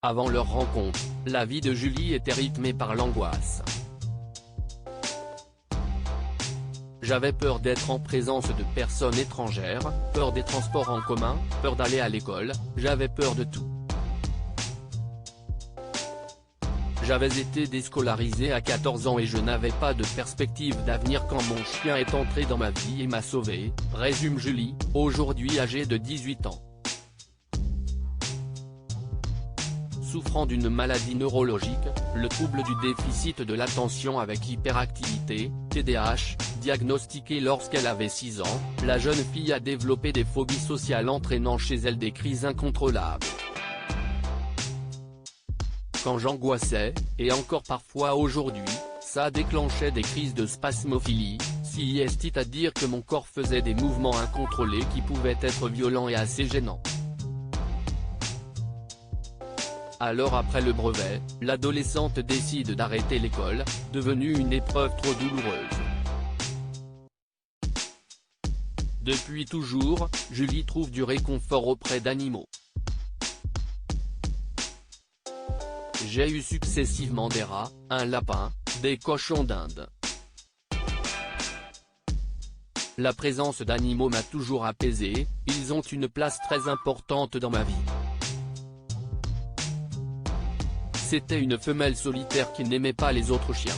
Avant leur rencontre, la vie de Julie était rythmée par l'angoisse. J'avais peur d'être en présence de personnes étrangères, peur des transports en commun, peur d'aller à l'école, j'avais peur de tout. J'avais été déscolarisé à 14 ans et je n'avais pas de perspective d'avenir quand mon chien est entré dans ma vie et m'a sauvé, résume Julie, aujourd'hui âgée de 18 ans. Souffrant d'une maladie neurologique, le trouble du déficit de l'attention avec hyperactivité, TDAH, diagnostiqué lorsqu'elle avait 6 ans, la jeune fille a développé des phobies sociales entraînant chez elle des crises incontrôlables. Quand j'angoissais, et encore parfois aujourd'hui, ça déclenchait des crises de spasmophilie, c'est-à-dire que mon corps faisait des mouvements incontrôlés qui pouvaient être violents et assez gênants. Alors après le brevet, l'adolescente décide d'arrêter l'école, devenue une épreuve trop douloureuse. Depuis toujours, Julie trouve du réconfort auprès d'animaux. J'ai eu successivement des rats, un lapin, des cochons d'Inde. La présence d'animaux m'a toujours apaisé, ils ont une place très importante dans ma vie. C'était une femelle solitaire qui n'aimait pas les autres chiens.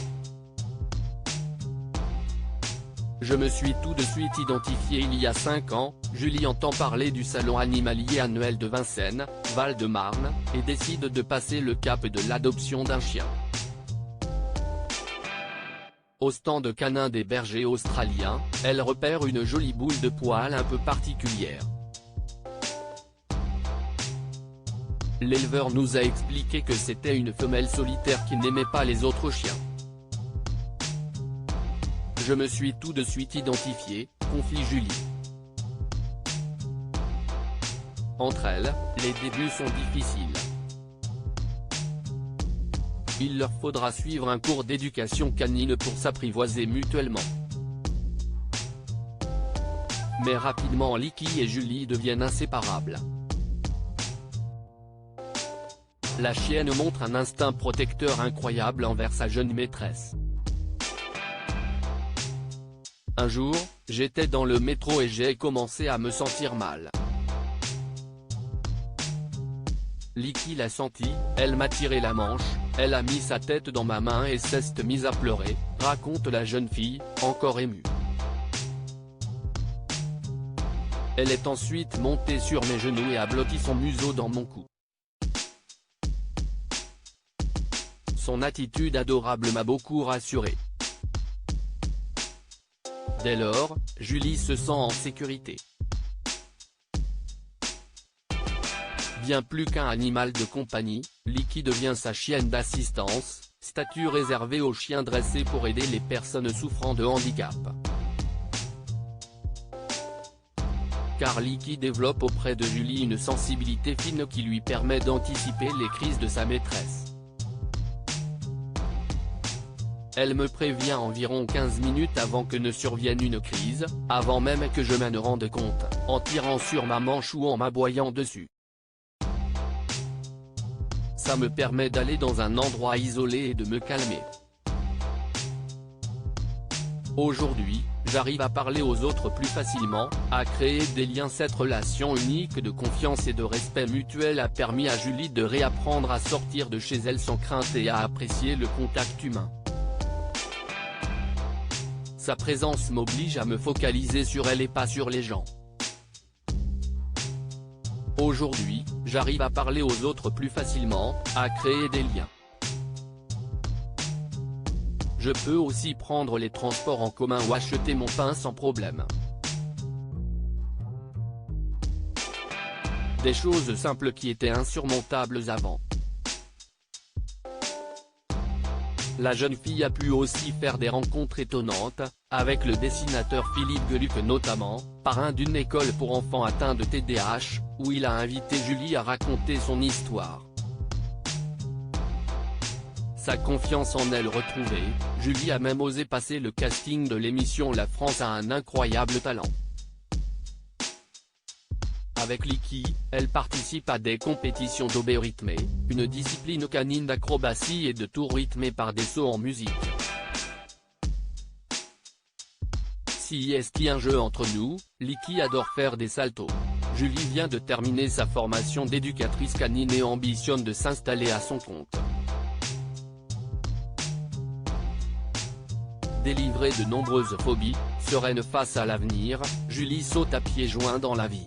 Je me suis tout de suite identifié il y a 5 ans, Julie entend parler du salon animalier annuel de Vincennes, Val-de-Marne, et décide de passer le cap de l'adoption d'un chien. Au stand canin des bergers australiens, elle repère une jolie boule de poils un peu particulière. L'éleveur nous a expliqué que c'était une femelle solitaire qui n'aimait pas les autres chiens. Je me suis tout de suite identifié, confie Julie. Entre elles, les débuts sont difficiles. Il leur faudra suivre un cours d'éducation canine pour s'apprivoiser mutuellement. Mais rapidement Licky et Julie deviennent inséparables. La chienne montre un instinct protecteur incroyable envers sa jeune maîtresse. Un jour, j'étais dans le métro et j'ai commencé à me sentir mal. Licky l'a senti, elle m'a tiré la manche, elle a mis sa tête dans ma main et s'est mise à pleurer, raconte la jeune fille, encore émue. Elle est ensuite montée sur mes genoux et a blotti son museau dans mon cou. Son attitude adorable m'a beaucoup rassuré. Dès lors, Julie se sent en sécurité. Bien plus qu'un animal de compagnie, Licky devient sa chienne d'assistance, statut réservé aux chiens dressés pour aider les personnes souffrant de handicap. Car Licky développe auprès de Julie une sensibilité fine qui lui permet d'anticiper les crises de sa maîtresse. Elle me prévient environ 15 minutes avant que ne survienne une crise, avant même que je m'en rende compte, en tirant sur ma manche ou en m'aboyant dessus. Ça me permet d'aller dans un endroit isolé et de me calmer. Aujourd'hui, j'arrive à parler aux autres plus facilement, à créer des liens. Cette relation unique de confiance et de respect mutuel a permis à Julie de réapprendre à sortir de chez elle sans crainte et à apprécier le contact humain. Sa présence m'oblige à me focaliser sur elle et pas sur les gens. Aujourd'hui, j'arrive à parler aux autres plus facilement, à créer des liens. Je peux aussi prendre les transports en commun ou acheter mon pain sans problème. Des choses simples qui étaient insurmontables avant. La jeune fille a pu aussi faire des rencontres étonnantes, avec le dessinateur Philippe Geluck notamment, parrain d'une école pour enfants atteints de TDAH, où il a invité Julie à raconter son histoire. Sa confiance en elle retrouvée, Julie a même osé passer le casting de l'émission La France a un incroyable talent. Avec Licky, elle participe à des compétitions d'obé rythmé, une discipline canine d'acrobatie et de tours rythmés par des sauts en musique. Si est-il un jeu entre nous, Licky adore faire des saltos. Julie vient de terminer sa formation d'éducatrice canine et ambitionne de s'installer à son compte. Délivrée de nombreuses phobies, sereine face à l'avenir, Julie saute à pieds joints dans la vie.